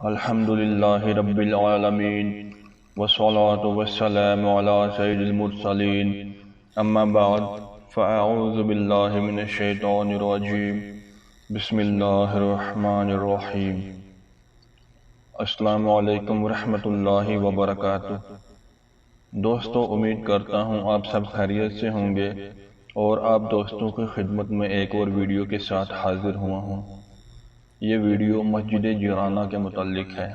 الحمد لله رب العالمين والصلاة والسلام على سيد المرسلين أما بعد فأعوذ بالله من الشيطان الرجيم بسم الله الرحمن الرحيم السلام علیکم ورحمۃ اللہ وبرکاتہ۔ دوستو، امید کرتا ہوں آپ سب خیریت سے ہوں گے اور آپ دوستوں کی خدمت میں ایک اور ویڈیو کے ساتھ حاضر ہوا ہوں۔ یہ ویڈیو مسجد جیرانہ کے متعلق ہے۔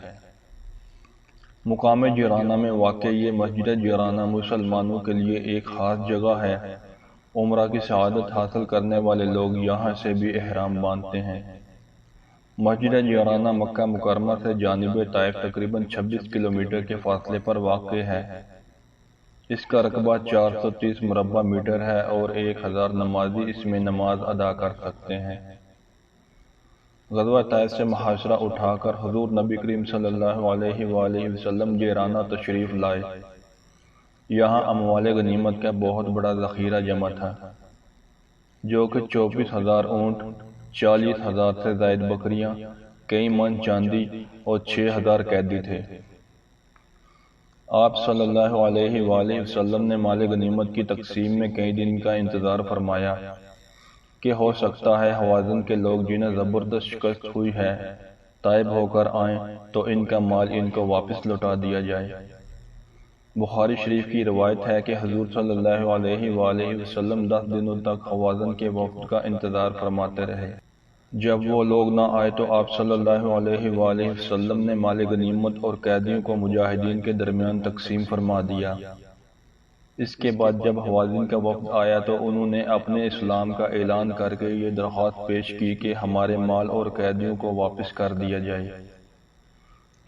مقام جیرانہ میں واقع یہ مسجد جیرانہ مسلمانوں کے لیے ایک خاص جگہ ہے۔ عمرہ کی سعادت حاصل کرنے والے لوگ یہاں سے بھی احرام باندھتے ہیں۔ مسجد جیرانہ مکہ مکرمہ سے جانب طائف تقریباً 26 کلومیٹر کے فاصلے پر واقع ہے۔ اس کا رقبہ 430 مربع میٹر ہے اور 1000 نمازی اس میں نماز ادا کر سکتے ہیں۔ غزوہ طائف سے محاصرہ اٹھا کر حضور نبی کریم صلی اللہ علیہ وآلہ وسلم جیرانہ تشریف لائے۔ یہاں اموال غنیمت کا بہت بڑا ذخیرہ جمع تھا، جو کہ 24,000 اونٹ، 40,000 سے زائد بکریاں، کئی من چاندی اور 6,000 قیدی تھے۔ آپ صلی اللہ علیہ وآلہ وسلم نے مال غنیمت کی تقسیم میں کئی دن کا انتظار فرمایا کہ ہو سکتا ہے حوازن کے لوگ جنہیں زبردست شکست ہوئی ہے طائب ہو کر آئیں تو ان کا مال ان کو واپس لوٹا دیا جائے۔ بخاری شریف کی روایت ہے کہ حضور صلی اللہ علیہ وآلہ وسلم 10 دنوں تک حوازن کے وفد کا انتظار فرماتے رہے۔ جب وہ لوگ نہ آئے تو آپ صلی اللہ علیہ وآلہ وسلم نے مال غنیمت اور قیدیوں کو مجاہدین کے درمیان تقسیم فرما دیا۔ اس کے بعد جب حوازن کا وفد آیا تو انہوں نے اپنے اسلام کا اعلان کر کے یہ درخواست پیش کی کہ ہمارے مال اور قیدیوں کو واپس کر دیا جائے۔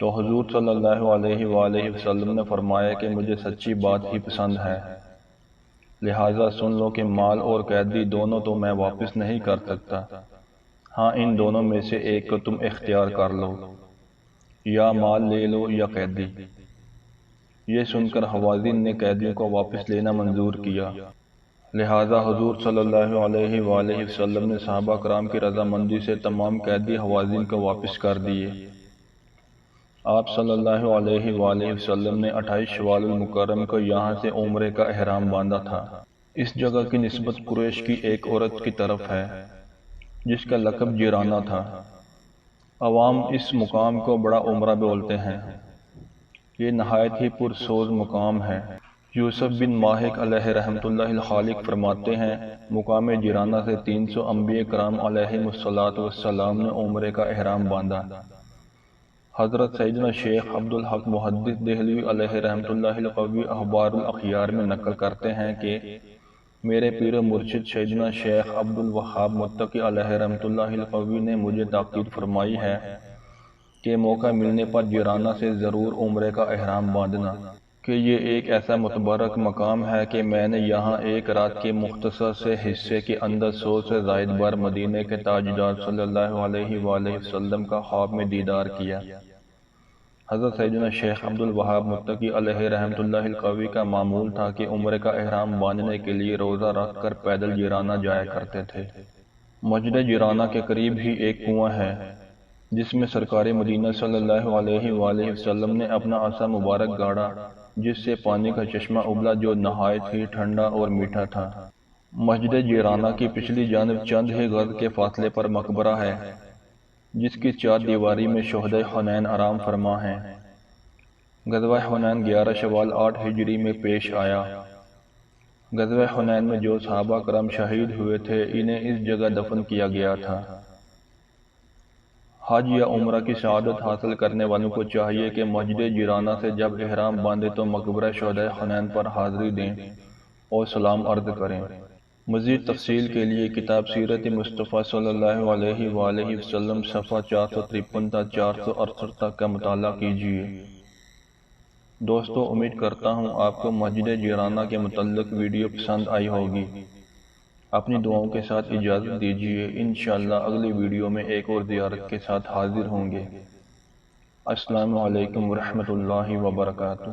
تو حضور صلی اللہ علیہ وآلہ وسلم نے فرمایا کہ مجھے سچی بات ہی پسند ہے، لہٰذا سن لو کہ مال اور قیدی دونوں تو میں واپس نہیں کر سکتا، ہاں ان دونوں میں سے ایک کو تم اختیار کر لو، یا مال لے لو یا قیدی۔ یہ سن کر حوازن نے قیدیوں کو واپس لینا منظور کیا، لہٰذا حضور صلی اللہ علیہ وآلہ وسلم نے صحابہ کرام کی رضامندی سے تمام قیدی حوازن کو واپس کر دیے۔ آپ صلی اللہ علیہ وآلہ وسلم نے 28 شوال المکرم کو یہاں سے عمرے کا احرام باندھا تھا۔ اس جگہ کی نسبت قریش کی ایک عورت کی طرف ہے جس کا لقب جیرانہ تھا۔ عوام اس مقام کو بڑا عمرہ بولتے ہیں۔ یہ نہایت ہی پرسوز مقام ہے۔ یوسف بن ماہک علیہ رحمۃ اللہ الخالق فرماتے ہیں، مقام جیرانہ سے 300 انبیاء کرام علیہم السلام نے عمرے کا احرام باندھا۔ حضرت سیدنا شیخ عبدالحق محدث دہلوی علیہ رحمۃ اللہ القوی اخبار الاخیار میں نقل کرتے ہیں کہ میرے پیر و مرشد سیدنا شیخ عبدالوہاب متقی علیہ رحمۃ اللہ القوی نے مجھے تاکید فرمائی ہے کہ موقع ملنے پر جیرانہ سے ضرور عمرے کا احرام باندھنا، کہ یہ ایک ایسا متبرک مقام ہے کہ میں نے یہاں ایک رات کے مختصر سے حصے کے اندر 100 سے زائد بار مدینے کے تاجدار صلی اللہ علیہ وآلہ وسلم کا خواب میں دیدار کیا۔ حضرت سیدنا شیخ عبدالوہاب متقی علیہ رحمۃ اللہ القوی کا معمول تھا کہ عمرے کا احرام باندھنے کے لیے روزہ رکھ کر پیدل جیرانہ جایا کرتے تھے۔ مسجد جیرانہ کے قریب ہی ایک کنواں ہے جس میں سرکار مدینہ صلی اللہ علیہ وآلہ وسلم نے اپنا عصا مبارک گاڑا، جس سے پانی کا چشمہ ابلا جو نہایت ہی ٹھنڈا اور میٹھا تھا۔ مسجد جیرانہ کی پچھلی جانب چند ہی گز کے فاصلے پر مقبرہ ہے جس کی 4 دیواری میں شہدائے حنین آرام فرما ہیں۔ غزوہ حنین 11 شوال 8 ہجری میں پیش آیا۔ غزوہ حنین میں جو صحابہ کرام شہید ہوئے تھے انہیں اس جگہ دفن کیا گیا تھا۔ حج یا عمرہ کی سعادت حاصل کرنے والوں کو چاہیے کہ مسجد جیرانہ سے جب احرام باندھے تو مقبرہ شہدائے حنین پر حاضری دیں اور سلام عرض کریں۔ مزید تفصیل کے لیے کتاب سیرت مصطفیٰ صلی اللہ علیہ وآلہ وسلم صفحہ 453 تا 468 تک کا مطالعہ کیجیے۔ دوستو، امید کرتا ہوں آپ کو مسجد جیرانہ کے متعلق ویڈیو پسند آئی ہوگی۔ اپنی دعاؤں کے ساتھ اجازت دیجیے، انشاءاللہ اگلی ویڈیو میں ایک اور زیارت کے ساتھ حاضر ہوں گے۔ السلام علیکم ورحمۃ اللہ وبرکاتہ۔